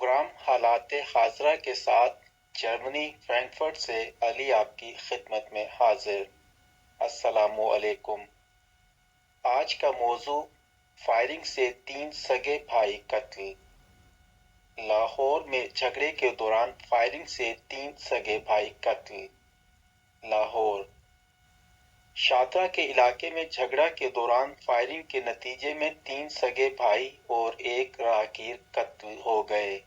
Programme حالات حاضرہ کے ساتھ جرمنی فرینکفرٹ سے علی آپ کی خدمت میں حاضر۔ السلام علیکم۔ آج کا موضوع فائرنگ سے 3 سگے بھائی قتل۔ لاہور میں جھگڑے کے دوران فائرنگ سے 3 سگے بھائی قتل۔ لاہور شاہدرہ کے علاقے میں جھگڑا کے دوران فائرنگ کے نتیجے میں 3 سگے بھائی اور ایک راہگیر قتل ہو گئے۔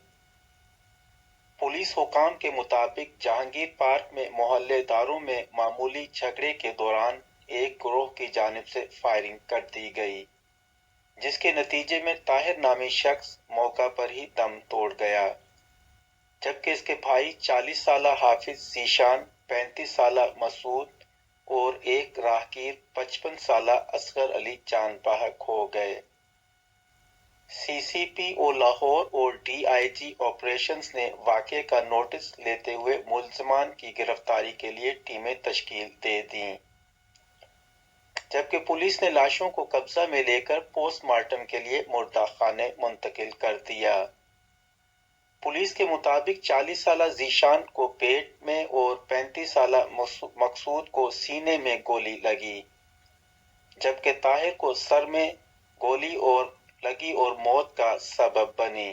پولیس حکام کے مطابق جہانگیر پارک میں محلے داروں میں معمولی جھگڑے کے دوران ایک گروہ کی جانب سے فائرنگ کر دی گئی، جس کے نتیجے میں طاہر نامی شخص موقع پر ہی دم توڑ گیا، جبکہ اس کے بھائی 40 سالہ حافظ ذیشان، 35 سالہ مسعود اور ایک راہگیر 55 سالہ اصغر علی جان بحق ہو گئے۔ سی سی پی او لاہور اور ڈی آئی جی آپریشنز نے واقعے کا نوٹس لیتے ہوئے ملزمان کی گرفتاری کے لیے ٹیمیں تشکیل دے دیں، جبکہ پولیس نے لاشوں کو قبضہ میں لے کر پوسٹ مارٹم کے لیے مردہ خانے منتقل کر دیا۔ پولیس کے مطابق 40 سالہ ذیشان کو پیٹ میں اور 35 سالہ مقصود کو سینے میں گولی لگی، جبکہ طاہر کو سر میں گولی لگی اور موت کا سبب بنی۔